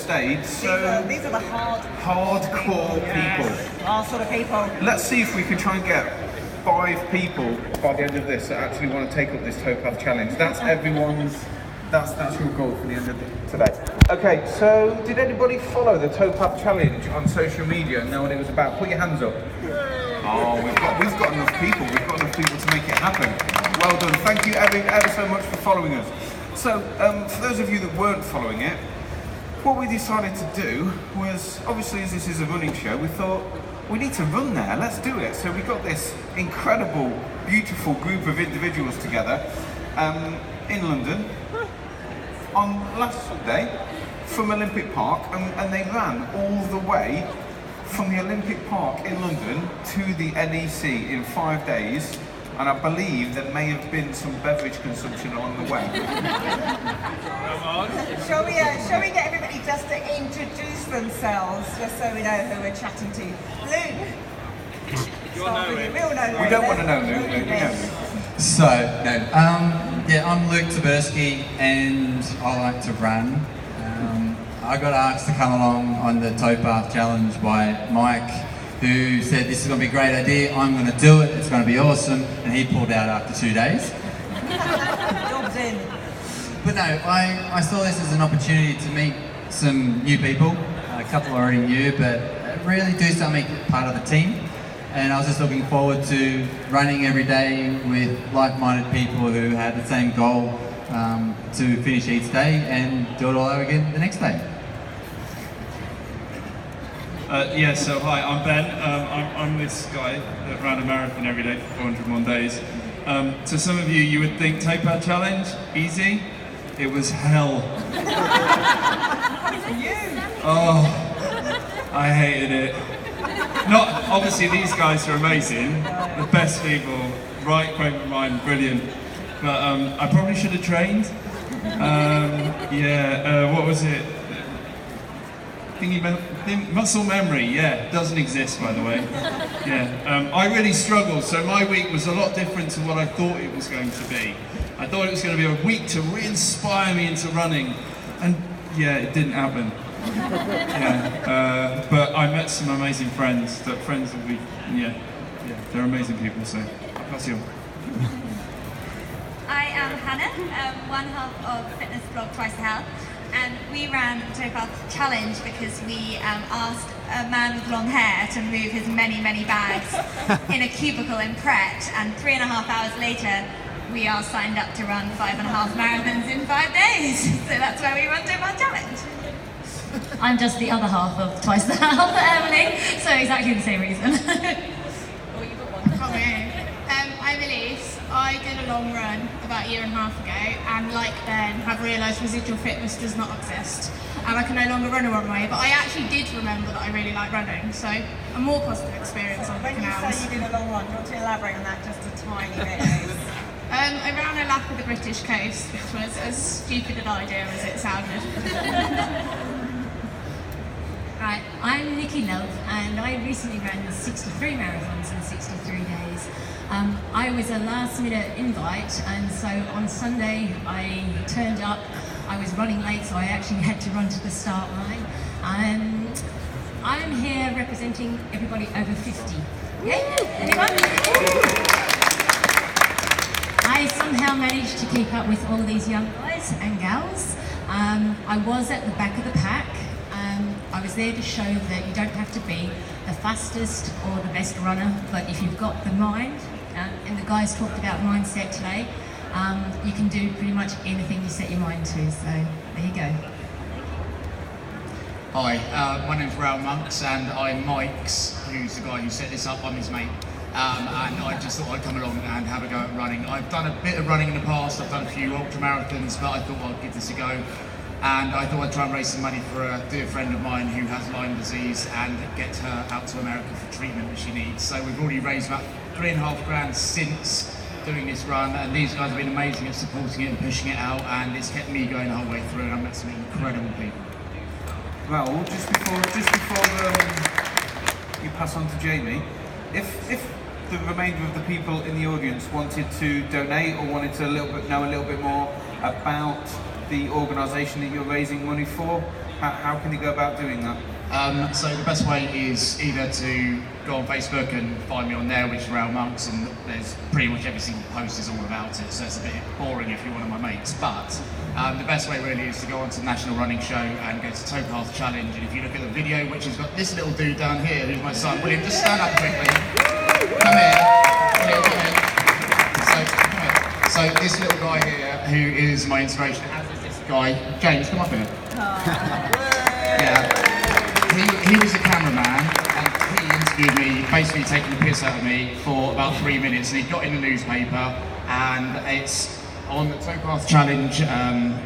stage. So these are the hardcore people. Our sort of people. Let's see if we can try and get 5 people by the end of this that actually want to take up this Towpath challenge. That's everyone's. That's your goal for the end of today. Okay, so did anybody follow the Towpath challenge on social media and know what it was about? Put your hands up. Oh, we've got enough people. We've got enough people to make it happen. Well done. Thank you ever so much for following us. So, for those of you that weren't following it, what we decided to do was, obviously as this is a running show, we thought, we need to run there, let's do it. So we got this incredible, beautiful group of individuals together in London on last Sunday from Olympic Park, and they ran all the way from the Olympic Park in London to the NEC in 5 days. And I believe there may have been some beverage consumption along the way. Shall we get everybody just to introduce themselves, just so we know who we're chatting to? Luke. We all know Luke. We don't want to know Luke. We know. So, yeah, I'm Luke Taberski and I like to run. I got asked to come along on the Towpath challenge by Mike, who said this is going to be a great idea, I'm going to do it, it's going to be awesome, and he pulled out after 2 days. Job's in. But no, I saw this as an opportunity to meet some new people. A couple I already knew, but really do something part of the team. And I was just looking forward to running every day with like-minded people who had the same goal to finish each day and do it all over again the next day. Yeah, so hi, I'm Ben. I'm this guy that ran a marathon every day for 401 days. To some of you, you would think Towpath Challenge, easy. It was hell. Oh, I hated it. Not, obviously these guys are amazing, the best people, right frame of mind, brilliant. But I probably should have trained. What was it? Muscle memory, yeah, doesn't exist by the way. Yeah, I really struggled, so my week was a lot different to what I thought it was going to be. I thought it was going to be a week to re-inspire me into running, and yeah, it didn't happen. Yeah, but I met some amazing friends, they're amazing people, so I'll pass you on. I am Hannah, one half of fitness blog Twice the Health. And we ran the Towpath Challenge because we asked a man with long hair to move his many bags in a cubicle in Pret, and 3.5 hours later we are signed up to run 5.5 marathons in 5 days. So that's why we run Towpath Challenge. I'm just the other half of Twice the Health, Emily, so exactly the same reason. I'm Elise. I did a long run about a year and a half ago, and like Ben, have realised residual fitness does not exist, and I can no longer run a one way. But I actually did remember that I really like running, so a more positive experience on the canals. When you say you did a long run, do you want to elaborate on that just a tiny bit? I ran a lap of the British coast, which was as stupid an idea as it sounded. Right, I'm Nikki Love, and I recently ran 63 marathons in 63 days. I was a last minute invite, and so on Sunday I turned up. I was running late, so I actually had to run to the start line. I'm here representing everybody over 50. Yeah? Anyone? I somehow managed to keep up with all of these young guys and gals. I was at the back of the pack. I was there to show that you don't have to be the fastest or the best runner, but if you've got the mind, and the guys talked about mindset today, you can do pretty much anything you set your mind to, so there you go. Hi, my name's Raoul Monks, and I'm Mike's, who's the guy who set this up. I'm his mate, and I just thought I'd come along and have a go at running. I've done a bit of running in the past, I've done a few ultra marathons, but I thought I'd give this a go. And I thought I'd try and raise some money for a dear friend of mine who has Lyme disease and get her out to America for treatment that she needs. So we've already raised about $3.5 grand since doing this run, and these guys have been amazing at supporting it and pushing it out, and it's kept me going the whole way through, and I've met some incredible people. Well, just before you pass on to Jamie, if the remainder of the people in the audience wanted to donate or wanted to know a little bit more about the organisation that you're raising money for, How can they go about doing that? So the best way is either to go on Facebook and find me on there, which is Rail Monks, and there's pretty much every single post is all about it, so it's a bit boring if you're one of my mates. But the best way really is to go onto the National Running Show and go to Towpath Challenge, and if you look at the video, which has got this little dude down here, who's my son, William, just stand up quickly. Come here. William, come here. Come here. So this little guy here, who is my inspiration, as is this guy, James, come up here. Yeah. He was a cameraman, and he interviewed me, basically taking the piss out of me for about 3 minutes, and he got in the newspaper, and it's on the Towpath Challenge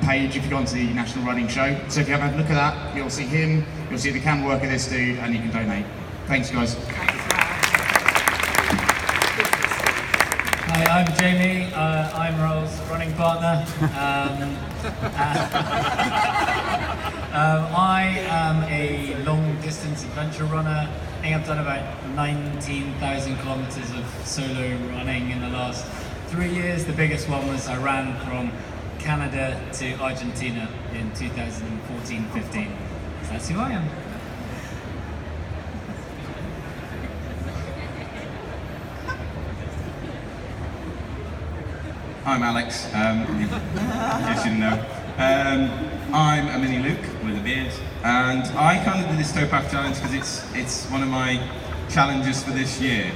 page if you go onto the National Running Show. So if you have a look at that, you'll see him, you'll see the camera work of this dude, and you can donate. Thanks, guys. Hi, I'm Jamie. I'm Roel's running partner. I am a long-distance adventure runner. I think I've done about 19,000 kilometers of solo running in the last 3 years. The biggest one was I ran from Canada to Argentina in 2014-15. So that's who I am. I'm Alex, in case you didn't know. I'm a mini Luke with a beard, and I kind of did this Towpath challenge because it's one of my challenges for this year.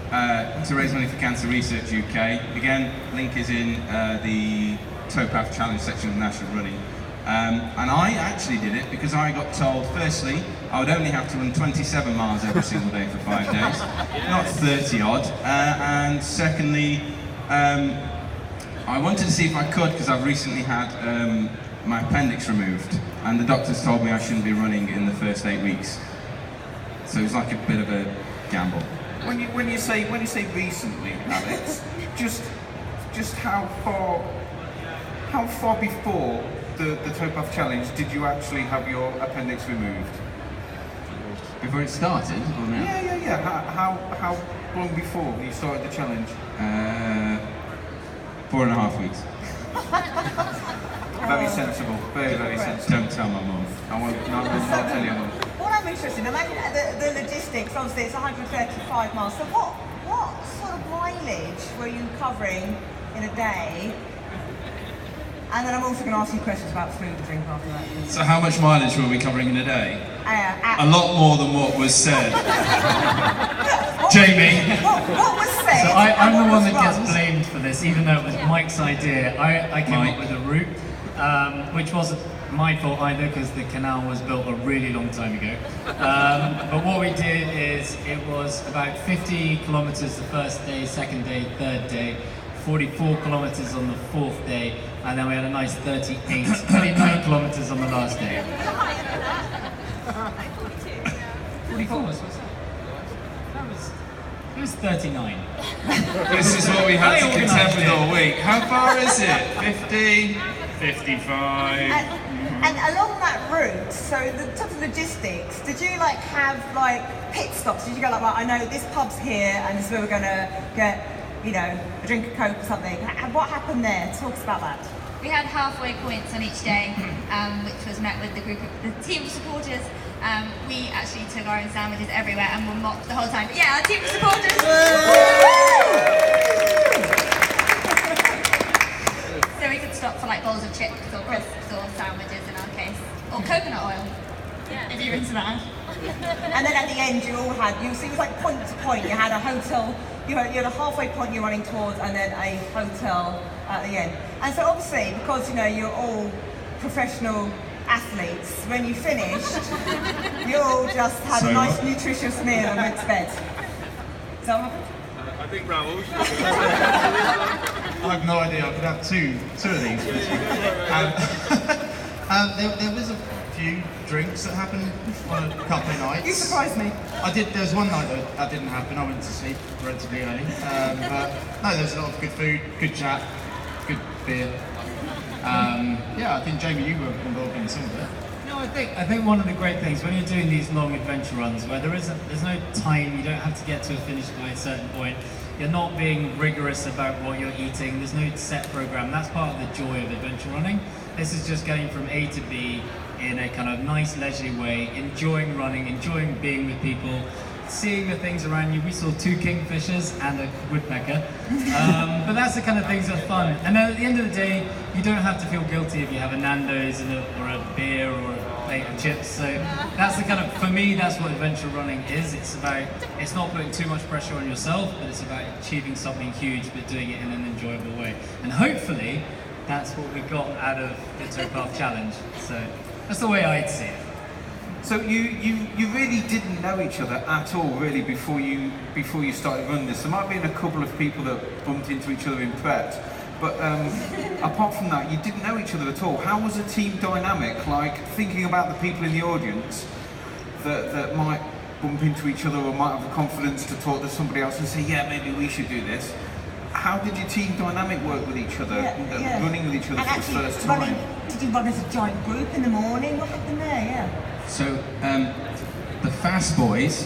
To raise money for Cancer Research UK. Again, link is in the Towpath challenge section of National Running. And I actually did it because I got told, firstly, I would only have to run 27 miles every single day for 5 days, not 30 odd. And secondly, I wanted to see if I could, because I've recently had my appendix removed, and the doctors told me I shouldn't be running in the first 8 weeks. So it was like a bit of a gamble. When you say recently, Alex, just how far before the Towpath challenge did you actually have your appendix removed? Before it started, or now? Yeah. How long before you started the challenge? 4.5 weeks. Very sensible, very sensible. Don't tell my mum. I won't tell your mum. What I'm interested in, imagine the logistics, obviously it's 135 miles, so what sort of mileage were you covering in a day? And then I'm also going to ask you questions about food and drink after that. So how much mileage were we covering in a day? A lot more than what was said. Jamie. What was said? So I'm the one that gets blamed for this, even though it was Mike's idea. I came up with a route, which wasn't my fault either, because the canal was built a really long time ago. But what we did is, it was about 50 kilometers the first day, second day, third day, 44 kilometers on the fourth day, and then we had a nice 39 kilometers on the last day. 44 was it? It was 39. This is what we had to contend with all week. How far is it? 50? 55? And along that route, so the type of logistics, did you like have like pit stops? Did you go like, right, I know this pub's here and this is where we're gonna get, you know, a drink of Coke or something? What happened there? Talk us about that. We had halfway points on each day, which was met with the team of supporters. We actually took our own sandwiches everywhere and were mocked the whole time. But yeah, our team of supporters. So we could stop for like bowls of chips or crisps or sandwiches in our case, or coconut oil. Yeah. If you're into that. And then at the end, you all had, so it was like point to point. You had a hotel, you had a halfway point you're running towards, and then a hotel at the end. And so obviously, because you know you're all professional athletes, when you finished, you all just had a nice nutritious meal and went to bed. Is that what happened? I think Raoul. I have no idea. I could have two of these. There was a few drinks that happened on a couple of nights. You surprised me. There was one night that didn't happen. I went to sleep relatively early. But no, there was a lot of good food, good chat, good beer. Yeah, I think Jamie, you were involved in some of it. No, I think one of the great things when you're doing these long adventure runs, where there's no time, you don't have to get to a finish by a certain point. You're not being rigorous about what you're eating. There's no set program. That's part of the joy of adventure running. This is just getting from A to B in a kind of nice leisurely way, enjoying running, enjoying being with people, seeing the things around you. We saw 2 kingfishers and a woodpecker, but that's the kind of things that are fun. And then at the end of the day, you don't have to feel guilty if you have a Nando's or a beer or a plate of chips. So that's the kind of, for me, that's what adventure running is. It's not putting too much pressure on yourself, but it's about achieving something huge, but doing it in an enjoyable way. And hopefully, that's what we got out of the Towpath Challenge. So that's the way I'd see it. So you really didn't know each other at all, really, before you started running this. There might have been a couple of people that bumped into each other in prep, but apart from that, you didn't know each other at all. How was the team dynamic? Like, thinking about the people in the audience that might bump into each other or might have the confidence to talk to somebody else and say, yeah, maybe we should do this. How did your team dynamic work with each other, running with each other And for the first time? Did you run as a giant group in the morning? What happened there? Yeah. So, the fast boys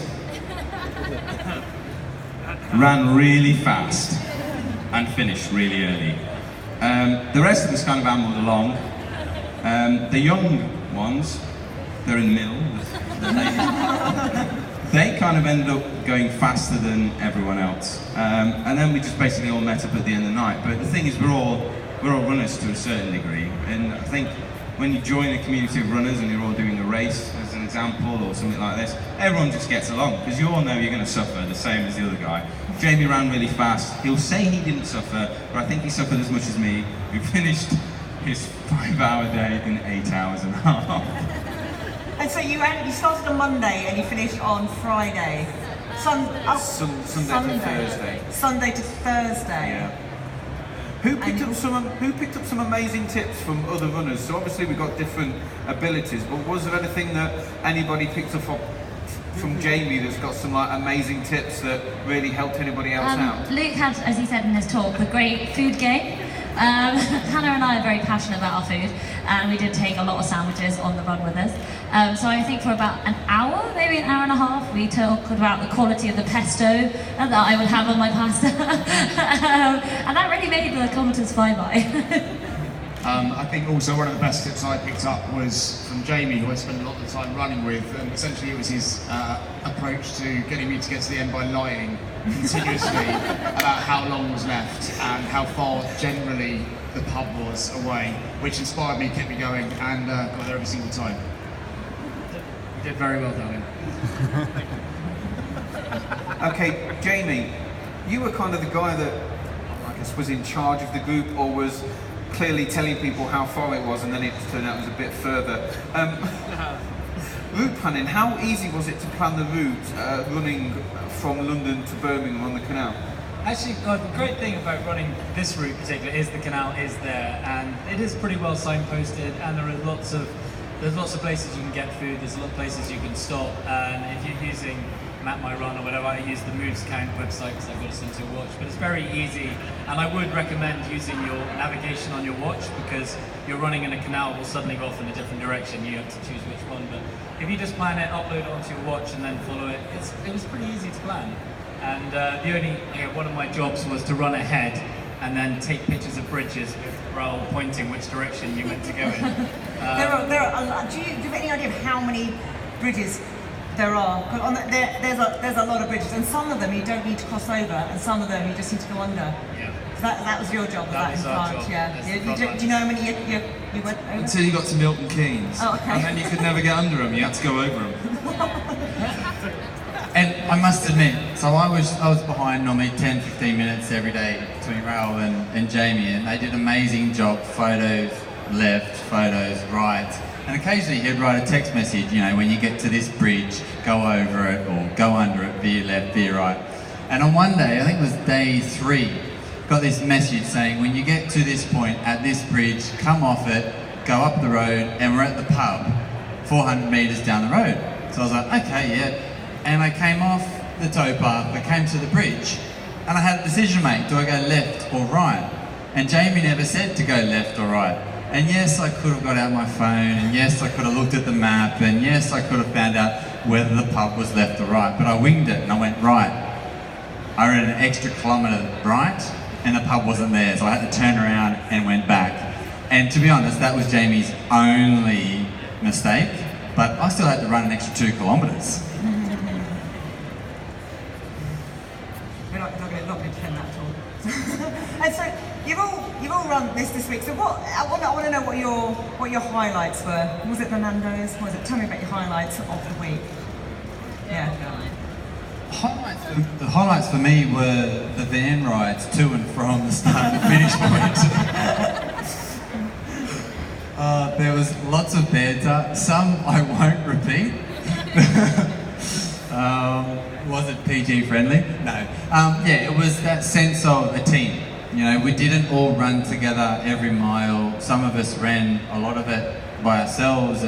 ran really fast and finished really early. The rest of us kind of ambled along. The young ones, they're in the middle, the ladies. They kind of ended up going faster than everyone else. And then we just basically all met up at the end of the night. But the thing is, we're all runners to a certain degree. And I think when you join a community of runners and you're all doing a race, as an example, or something like this, everyone just gets along, because you all know you're going to suffer the same as the other guy. Jamie ran really fast. He'll say he didn't suffer, but I think he suffered as much as me. We finished his 5-hour day in 8 hours and a half. And so you started on Monday and you finished on Friday. Sunday to Thursday. Sunday to Thursday. Yeah. Who picked up some amazing tips from other runners? So obviously we've got different abilities, but was there anything that anybody picked up from Jamie that's got some like amazing tips that really helped anybody else out? Luke had, as he said in his talk, a great food game. Hannah and I are very passionate about our food, and we did take a lot of sandwiches on the run with us. So I think for about an hour, maybe an hour and a half, we talked about the quality of the pesto that I would have on my pasta. And that really made the kilometres fly by. I think also one of the best tips I picked up was from Jamie, who I spent a lot of the time running with, and essentially it was his approach to getting me to get to the end by lying continuously about how long was left and how far generally the pub was away, which inspired me, kept me going, and got there every single time. You did very well, darling. Okay, Jamie, you were kind of the guy that I guess was in charge of the group, or was clearly telling people how far it was, and then it turned out it was a bit further. Route planning, how easy was it to plan the route running from London to Birmingham on the canal? Actually, the great thing about running this route in particular is the canal is there, and it is pretty well signposted, and there's lots of places you can get food, there's a lot of places you can stop, and if you're using Map My Run or whatever, I use the Moves Count website because I've got a sensor watch, but it's very easy, and I would recommend using your navigation on your watch, because you're running in a canal will suddenly go off in a different direction, you have to choose which one, but if you just plan it, upload it onto your watch and then follow it, it was pretty easy to plan. And one of my jobs was to run ahead and then take pictures of bridges with Raoul pointing which direction you meant to go in. Do you have any idea of how many bridges there are? There's a lot of bridges, and some of them you don't need to cross over, and some of them you just need to go under. Yeah. That was your job, that in our France, job. yeah. Do you know how many you went over? Until you got to Milton Keynes. Oh, okay. And then you could never get under them, you had to go over them. And I must admit, so I was behind normally 10-15 minutes every day between Raoul and Jamie, and they did an amazing job. Photos left, photos right, and occasionally he'd write a text message, you know, when you get to this bridge, go over it or go under it, veer left, veer right. And on one day, I think it was day 3, got this message saying, when you get to this point at this bridge, come off it, go up the road, and we're at the pub, 400 metres down the road. So I was like, okay, yeah. And I came off the towpath, I came to the bridge, and I had a decision to make, do I go left or right? And Jamie never said to go left or right. And yes, I could have got out my phone, and yes, I could have looked at the map, and yes, I could have found out whether the pub was left or right, but I winged it and I went right. I ran an extra kilometre right, and the pub wasn't there, so I had to turn around and went back. And to be honest, that was Jamie's only mistake, but I still had to run an extra 2 kilometres. We're not going to defend that at all. And so you've all run this week. So I want to know what your highlights were. Was it the Nando's? Was it? Tell me about your highlights of the week. Yeah. The highlights for me were the van rides to and from the start and finish point. There was lots of banter. Some I won't repeat. Was it PG friendly? No. Yeah, it was that sense of a team. You know, we didn't all run together every mile. Some of us ran a lot of it by ourselves,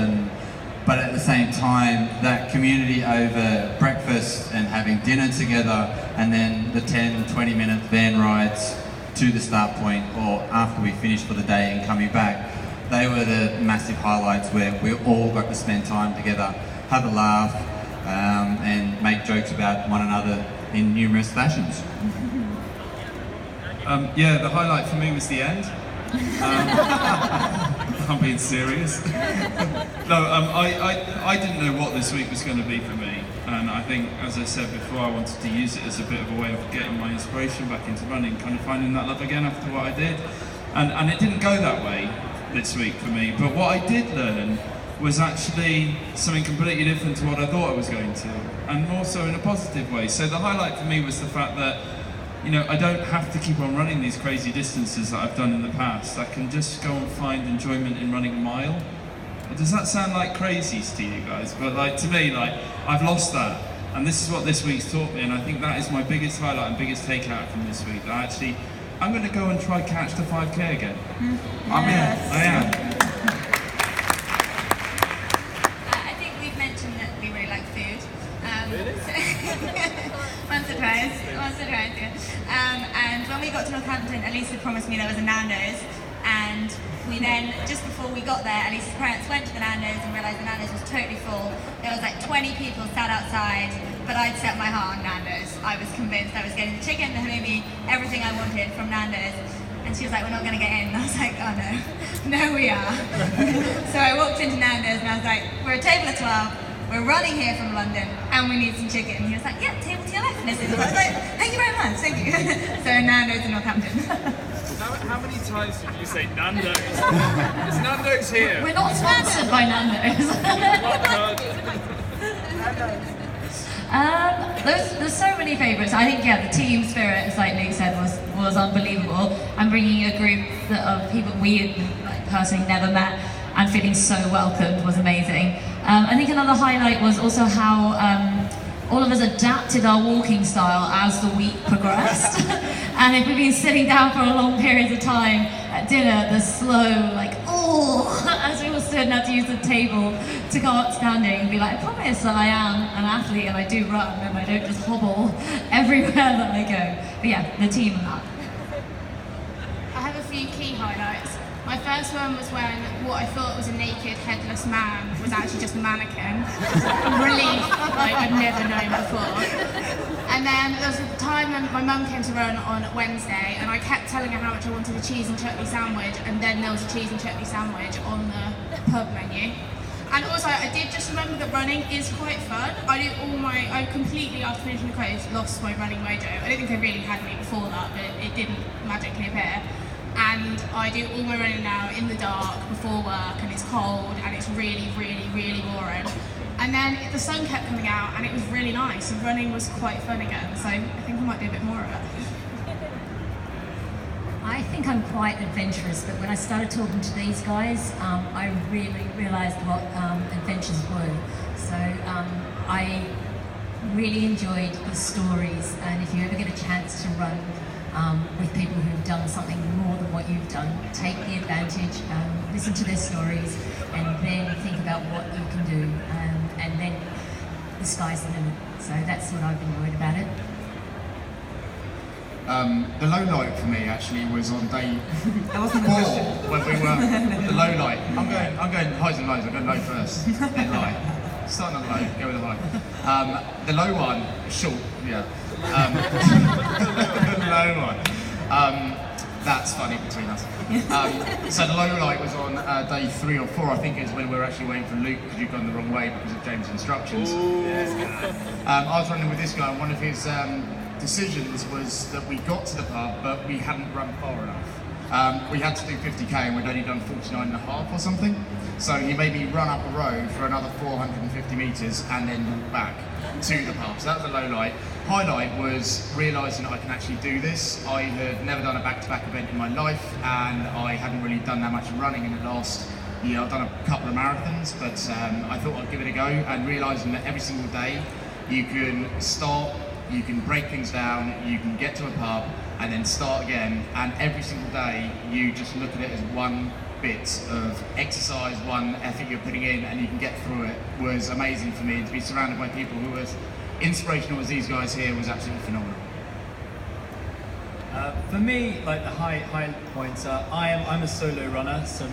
but at the same time, that community over breakfast and having dinner together, and then the 10, 20-minute van rides to the start point or after we finished for the day and coming back, they were the massive highlights where we all got to spend time together, have a laugh, and make jokes about one another in numerous fashions. Yeah, the highlight for me was the end. I'm being serious. No, I didn't know what this week was going to be for me, and I think, as I said before, I wanted to use it as a bit of a way of getting my inspiration back into running, kind of finding that love again after what I did. And it didn't go that way this week for me, but what I did learn was actually something completely different to what I thought I was going to, and more so in a positive way. So the highlight for me was the fact that, you know, I don't have to keep on running these crazy distances that I've done in the past. I can just go and find enjoyment in running a mile. Does that sound like crazies to you guys? But like, to me, like, I've lost that. And this is what this week's taught me, and I think that is my biggest highlight and biggest takeout from this week. That actually, I'm going to go and try catch the 5K again. I am. I think we've mentioned that we really like food. Once or twice, yeah. And when we got to Northampton, Elisa promised me there was a Nando's, and we then, just before we got there, Elisa's parents went to the Nando's and realised the Nando's was totally full. There was like 20 people sat outside, but I'd set my heart on Nando's. I was convinced I was getting the chicken, the halloumi, everything I wanted from Nando's. And she was like, we're not going to get in. And I was like, oh no, no we are. So I walked into Nando's and I was like, we're a table of 12. We're running here from London and we need some chicken. And he was like, yeah, table to your left, Mrs. I was like, thank you very much, thank you. So Nando's in Northampton. How many times did you say Nando's? Is Nando's here? We're not sponsored by Nando's. There's so many favourites. I think, yeah, the team spirit, as like Luke said, was unbelievable. And bringing a group of people we had like, personally never met and feeling so welcomed was amazing. I think another highlight was also how all of us adapted our walking style as the week progressed. And if we've been sitting down for a long period of time at dinner, the slow, like, oh, as we all stood and had to use the table to go up standing and be like, I promise that I am an athlete and I do run and I don't just hobble everywhere that I go. But yeah, the team and that. I have a few key highlights. My first one was when what I thought was a naked, headless man was actually just a mannequin. Relief, like I'd never known before. And then there was a time when my mum came to run on Wednesday and I kept telling her how much I wanted a cheese and chutney sandwich, and then there was a cheese and chutney sandwich on the pub menu. And also, I did just remember that running is quite fun. I completely, after finishing the course, lost my running mojo. I don't think I really had any before that, but it didn't magically appear. And I do all my running now in the dark before work, and it's cold and it's really, really, really boring. And then the sun kept coming out and it was really nice, and running was quite fun again, so I think I might do a bit more of it. I think I'm quite adventurous, but when I started talking to these guys, I really realised what adventures were. So I really enjoyed the stories, and if you ever get a chance to run with people who've done something more than what you've done, take the advantage, listen to their stories, and then think about what you can do, and then the sky's the limit. So that's what I've enjoyed about it. The low light for me actually was on day 4 when we were the low light. I'm going highs and lows. I'm going low first, then high. Starting on low, go with the high. The low one, short, yeah. The low one. That's funny between us. So the low light was on day 3 or 4, I think it was when we were actually waiting for Luke because you'd gone the wrong way because of James' instructions. I was running with this guy, and one of his decisions was that we got to the pub, but we hadn't run far enough. We had to do 50k and we'd only done 49.5 or something. So he made me run up a road for another 450 metres and then walk back to the pub. So that was the low light. Highlight was realising that I can actually do this. I had never done a back-to-back event in my life, and I hadn't really done that much running in the last year. I've done a couple of marathons, but I thought I'd give it a go, and realising that every single day you can start, you can break things down, you can get to a pub and then start again, and every single day you just look at it as one bit of exercise, one effort you're putting in, and you can get through it, was amazing for me. And to be surrounded by people who were as inspirational as these guys here was absolutely phenomenal. For me, like the high points are, I'm a solo runner, so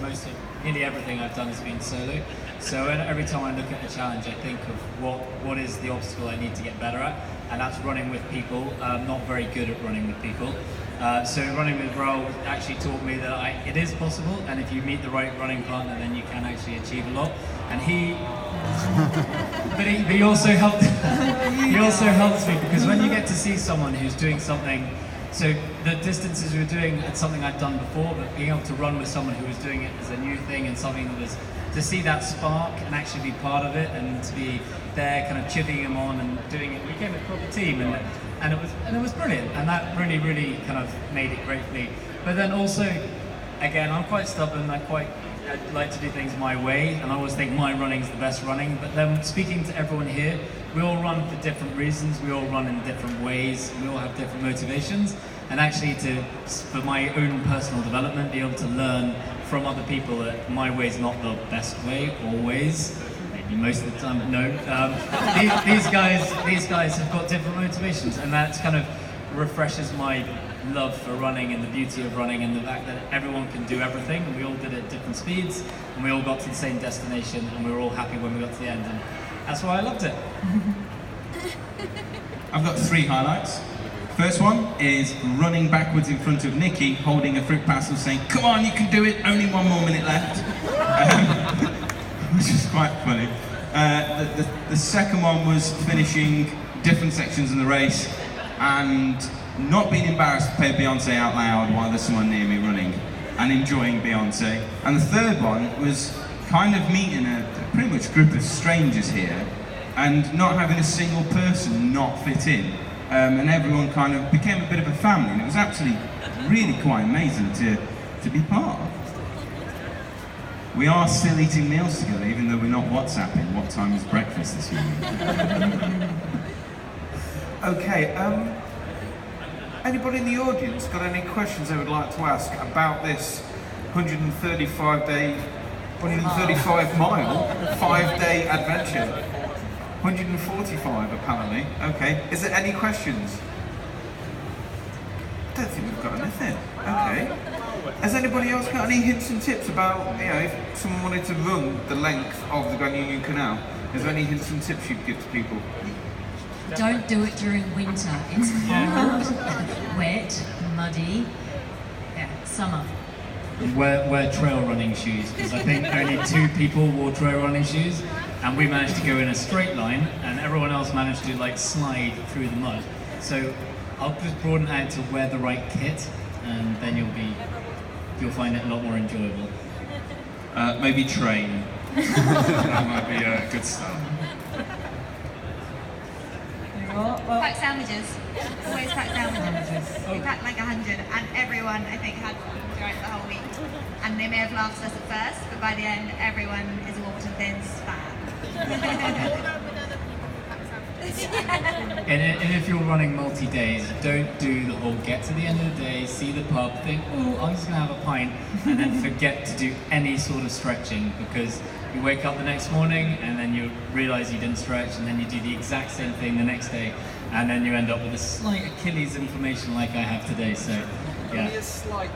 nearly everything I've done has been solo. So every time I look at a challenge, I think of what is the obstacle I need to get better at, and that's running with people. I'm not very good at running with people. So running with Raoul actually taught me that it is possible, and if you meet the right running partner, then you can actually achieve a lot. And he also helped. He also helps me because when you get to see someone who's doing something. So the distances we were doing, it's something I'd done before, but being able to run with someone who was doing it as a new thing and something that was, to see that spark and actually be part of it and to be there kind of chipping him on and doing it, we became a proper team and it was brilliant, and that really kind of made it great for me. But then also, again, I'm quite stubborn, I'd like to do things my way, and I always think my running's the best running, but then speaking to everyone here, we all run for different reasons, we all run in different ways, we all have different motivations, and actually for my own personal development, be able to learn from other people that my way's not the best way, always, maybe most of the time, but no. These guys have got different motivations, and that kind of refreshes my love for running and the beauty of running and the fact that everyone can do everything, and we all did it at different speeds, and we all got to the same destination, and we were all happy when we got to the end, and that's why I loved it. I've got 3 highlights. First one is running backwards in front of Nikki, holding a fruit parcel saying, "Come on, you can do it, only 1 more minute left," which is quite funny. The second one was finishing different sections in the race and not being embarrassed to play Beyonce out loud while there's someone near me running, and enjoying Beyonce. And the third one was kind of meeting a pretty much group of strangers here and not having a single person not fit in. And everyone kind of became a bit of a family, and it was actually really quite amazing to be part of. We are still eating meals together, even though we're not WhatsApping what time is breakfast this morning. Okay, anybody in the audience got any questions they would like to ask about this 135 mile, 5-day adventure? 145 apparently. Okay, is there any questions? I don't think we've got anything. Okay. Has anybody else got any hints and tips about, if someone wanted to run the length of the Grand Union Canal? Is there any hints and tips you'd give to people? Don't do it during winter. It's cold, wet, muddy. Yeah, summer. Wear trail running shoes, because I think only 2 people wore trail running shoes, and we managed to go in a straight line, and everyone else managed to slide through the mud. So I'll just broaden out to wear the right kit, and then you'll find it a lot more enjoyable. Maybe train. That might be a good start. Pack sandwiches. Always pack sandwiches. We packed like 100, and everyone, I think, had them throughout the whole week. And they may have laughed at us at first, but by the end, everyone is a Waterton Thins fan. And if you're running multi-days, don't do the whole get to the end of the day, see the pub, think, oh, I'm just going to have a pint, and then forget to do any sort of stretching, because you wake up the next morning and then you realise you didn't stretch, and then you do the exact same thing the next day, and then you end up with a slight Achilles inflammation like I have today, so yeah. Only a slight.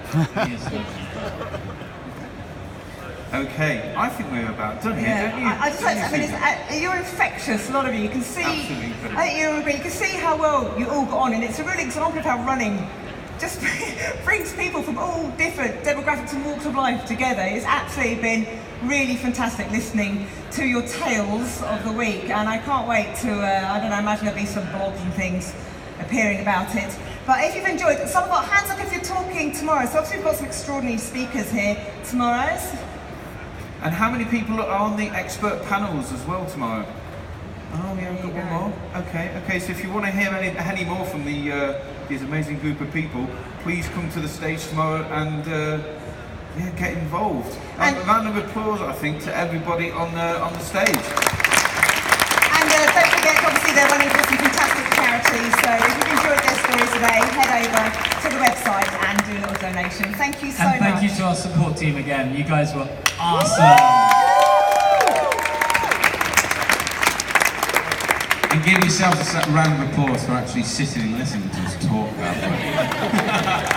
Okay, I think we're about done here, don't you? I just like to say, you're infectious, a lot of you. You can see, I think you agree, you can see how well you all got on, and it's a real example of how running just brings people from all different demographics and walks of life together. It's absolutely been really fantastic listening to your tales of the week, and I can't wait to, I don't know, imagine there'll be some blogs and things appearing about it. But if you've enjoyed it, some of our hands up if you're talking tomorrow. So obviously we've got some extraordinary speakers here tomorrow. And how many people are on the expert panels as well tomorrow? Oh yeah, we've got one more. Okay, so if you want to hear any more from these amazing group of people, please come to the stage tomorrow and yeah, get involved. And a round of applause, I think, to everybody on the stage. And don't forget, obviously they're running for some fantastic charities, so if you've enjoyed their stories today, head over to the website and do a little donation. Thank you so much. And thank you to our support team again. You guys were awesome. And give yourselves a round of applause for actually sitting and listening to us talk that way.